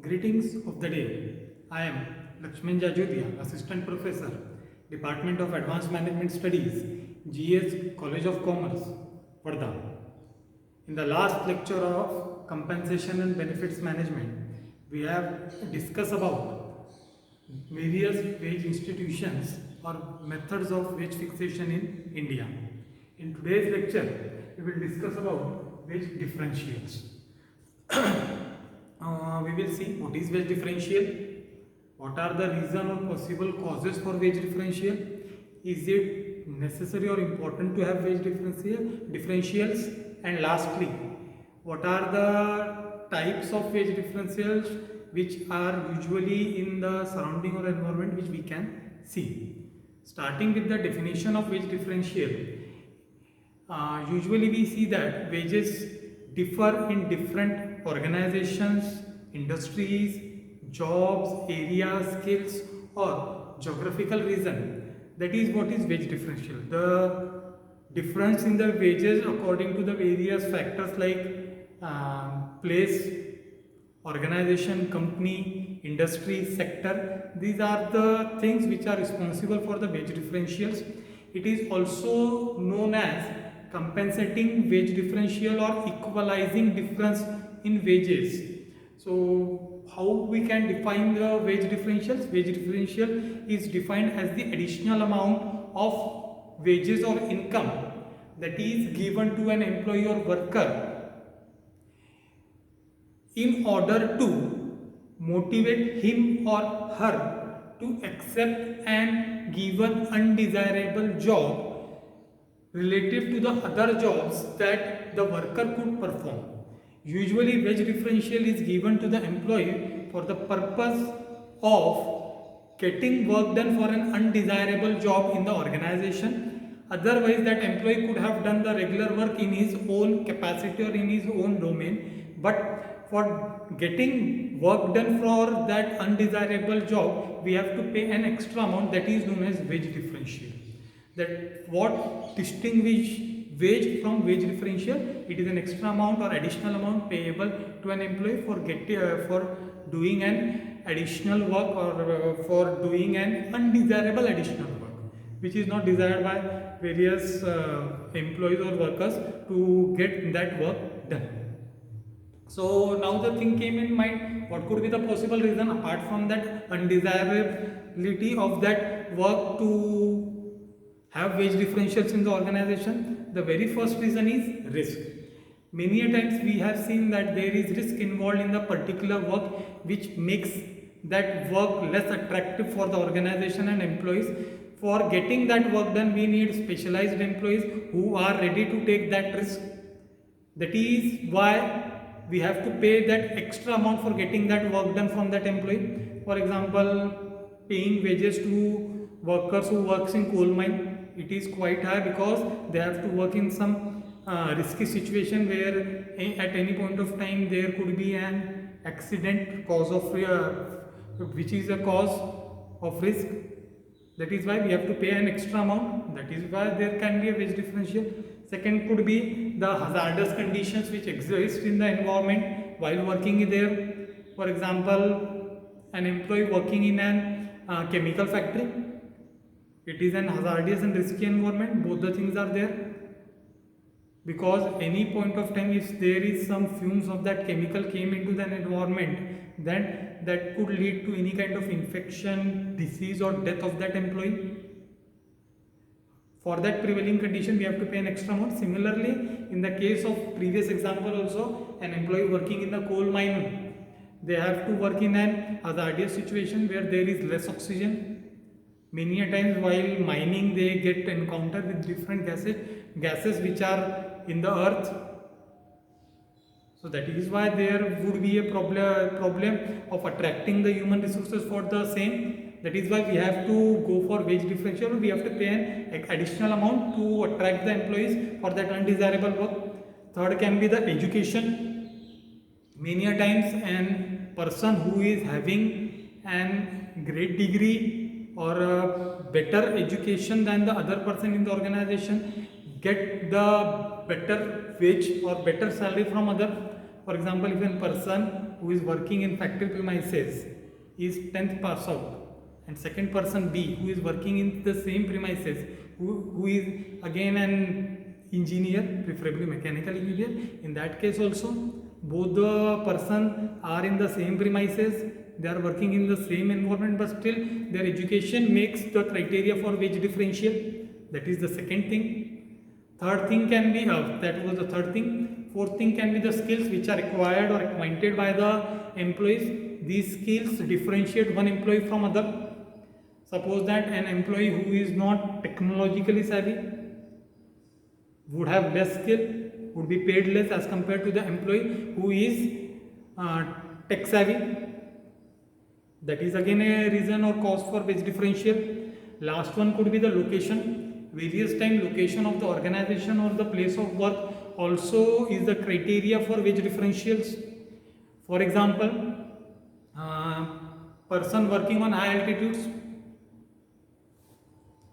Greetings of the day. I am Lakshman Jajodia, Assistant Professor, Department of Advanced Management Studies, GS College of Commerce, Varda. In the last lecture of Compensation and Benefits Management, we have discussed about various wage institutions or methods of wage fixation in India. In today's lecture, we will discuss about wage differentials. We will see what is wage differential, what are the reason or possible causes for wage differential, is it necessary or important to have wage differentials, and lastly, what are the types of wage differentials which are usually in the surrounding or environment which we can see. Starting with the definition of wage differential, usually we see that wages differ in different organizations, industries, jobs, areas, skills, or geographical region. That is what is wage differential. The difference in the wages according to the various factors like place, organization, company, industry, sector. These are the things which are responsible for the wage differentials. It is also known as compensating wage differential or equalizing difference in wages. So how we can define the wage differentials? Wage differential is defined as the additional amount of wages or income that is given to an employee or worker in order to motivate him or her to accept an given undesirable job relative to the other jobs that the worker could perform. Usually, wage differential is given to the employee for the purpose of getting work done for an undesirable job in the organization. Otherwise, that employee could have done the regular work in his own capacity or in his own domain, but for getting work done for that undesirable job, we have to pay an extra amount that is known as wage differential. That what distinguish wage from wage differential? It is an extra amount or additional amount payable to an employee for doing an additional work or for doing an undesirable additional work, which is not desired by various employees or workers to get that work done. So now the thing came in mind, what could be the possible reason apart from that undesirability of that work to have wage differentials in the organization? The very first reason is risk. Many a times we have seen that there is risk involved in the particular work which makes that work less attractive for the organization and employees. For getting that work done, we need specialized employees who are ready to take that risk. That is why we have to pay that extra amount for getting that work done from that employee. For example, paying wages to workers who works in coal mine, it is quite high because they have to work in some risky situation where at any point of time there could be an accident cause of which is a cause of risk. That is why we have to pay an extra amount. That is why there can be a wage differential. Second could be the hazardous conditions which exist in the environment while working there. For example, an employee working in an chemical factory, it is an hazardous and risky environment. Both the things are there, because any point of time if there is some fumes of that chemical came into the environment, then that could lead to any kind of infection, disease or death of that employee. For that prevailing condition, we have to pay an extra amount. Similarly, in the case of previous example also, an employee working in the coal mine, they have to work in an hazardous situation where there is less oxygen. Many a times while mining, they get encountered with different gases which are in the earth. So that is why there would be a problem of attracting the human resources for the same. That is why we have to go for wage differential. We have to pay an additional amount to attract the employees for that undesirable work. Third can be the education. Many a times an person who is having an great degree or a better education than the other person in the organization get the better wage or better salary from other. For example, if a person who is working in factory premises is 10th pass out, and second person B who is working in the same premises, who is again an engineer, preferably mechanical engineer, in that case also both the person are in the same premises, they are working in the same environment, but still their education makes the criteria for wage differential. That is the second thing. Third thing can be, that was the third thing. Fourth thing can be the skills which are required or acquainted by the employees. These skills differentiate one employee from other. Suppose that an employee who is not technologically savvy would have less skill, would be paid less as compared to the employee who is tech savvy. That is again a reason or cause for wage differential. Last one could be the location. Various time location of the organization or the place of work also is the criteria for wage differentials. For example, person working on high altitudes,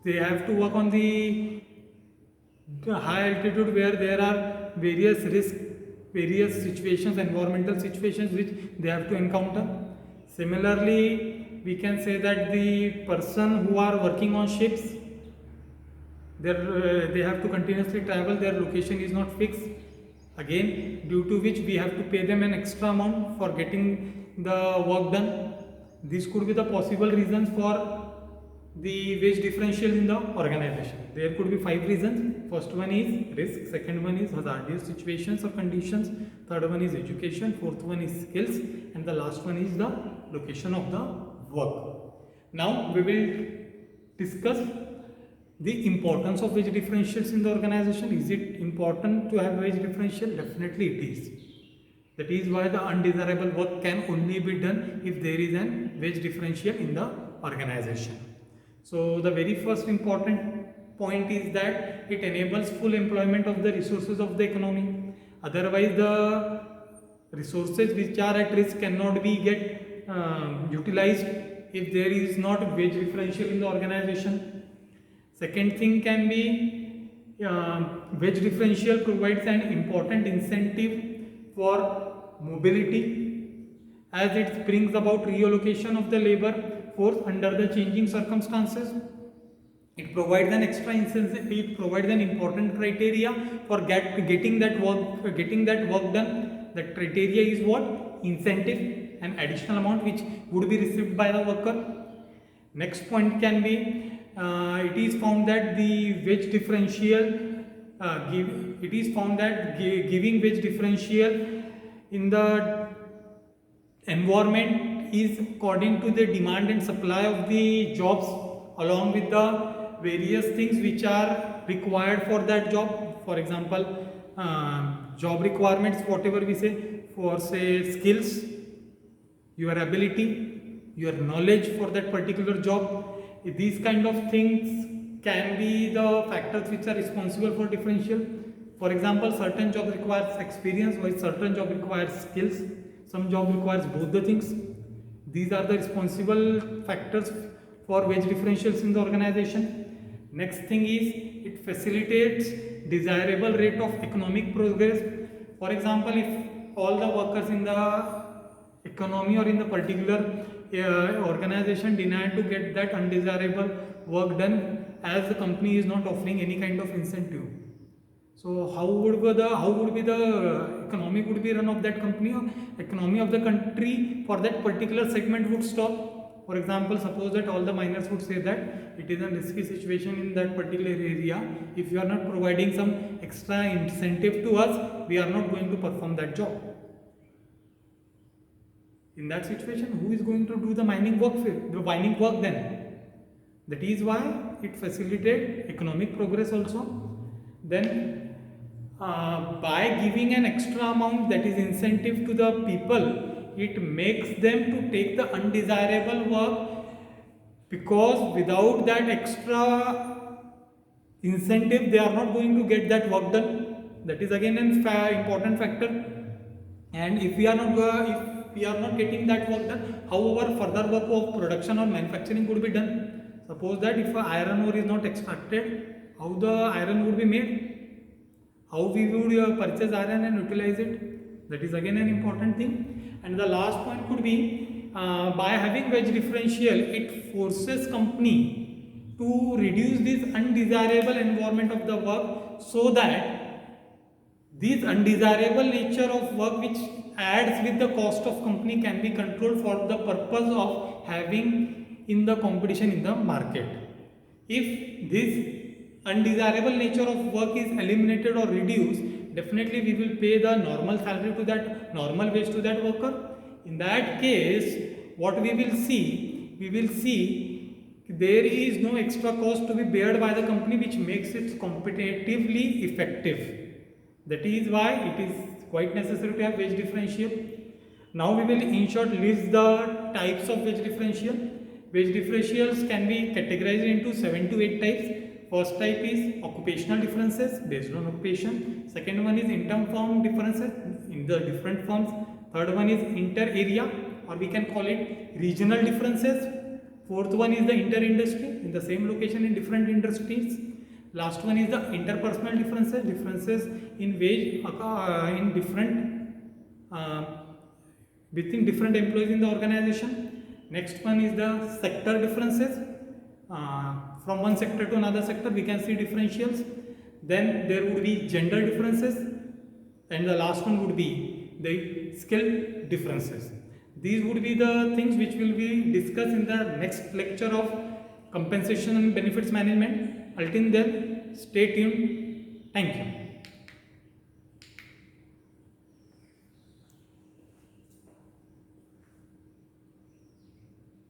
they have to work on the high altitude where there are various risks, various situations, environmental situations which they have to encounter. Similarly, we can say that the person who are working on ships, they have to continuously travel, their location is not fixed, again due to which we have to pay them an extra amount for getting the work done. These could be the possible reasons for the wage differential in the organization. There could be 5 reasons. First one is risk, second one is hazardous situations or conditions, third one is education, fourth one is skills, and the last one is the location of the work. Now we will discuss the importance of wage differentials in the organization. Is it important to have wage differential? Definitely it is. That is why the undesirable work can only be done if there is an wage differential in the organization. So the very first important point is that it enables full employment of the resources of the economy. Otherwise the resources which are at risk cannot be utilized if there is not wage differential in the organization. Second thing can be wage differential provides an important incentive for mobility, as it brings about reallocation of the labor force under the changing circumstances. It provides an extra incentive, it provides an important criteria for getting that work done. That criteria is what? Incentive, an additional amount which would be received by the worker. Next point can be, it is found that the wage differential giving wage differential in the environment is according to the demand and supply of the jobs, along with the various things which are required for that job. For example, job requirements, whatever we say, for say skills, your ability, your knowledge for that particular job. These kind of things can be the factors which are responsible for differential. For example, certain job requires experience while certain job requires skills. Some job requires both the things. These are the responsible factors for wage differentials in the organization. Next thing is, it facilitates desirable rate of economic progress. For example, if all the workers in the economy or in the particular organization deny to get that undesirable work done, as the company is not offering any kind of incentive, so how would be the economy would be run of that company, or economy of the country for that particular segment would stop. For example, suppose that all the miners would say that it is a risky situation in that particular area. If you are not providing some extra incentive to us, we are not going to perform that job. In that situation, who is going to do the mining work then? That is why it facilitates economic progress also. Then by giving an extra amount, that is incentive to the people, it makes them to take the undesirable work, because without that extra incentive they are not going to get that work done. That is again an important factor. And if we are not getting that work done, however further work of production or manufacturing could be done. Suppose that if iron ore is not extracted, how the iron would be made? How we would purchase iron and utilize it? That is again an important thing. And the last point could be by having wage differential, it forces company to reduce this undesirable environment of the work, so that this undesirable nature of work which adds with the cost of company can be controlled for the purpose of having in the competition in the market. If this undesirable nature of work is eliminated or reduced, definitely we will pay the normal salary to that, normal wage to that worker. In that case, what we will see there is no extra cost to be bared by the company, which makes it competitively effective. That is why it is quite necessary to have wage differential. Now we will in short list the types of wage differential. Wage differentials can be categorized into 7 to 8 types. First type is occupational differences based on occupation. Second one is inter-firm differences in the different firms. Third one is inter-area, or we can call it regional differences. Fourth one is the inter-industry, in the same location in different industries. Last one is the interpersonal differences, differences in wage in different within different employees in the organization. Next one is the sector differences. From one sector to another sector we can see differentials. Then there would be gender differences, and the last one would be the skill differences. These would be the things which will be discussed in the next lecture of compensation and benefits management. Until then, stay tuned. Thank you.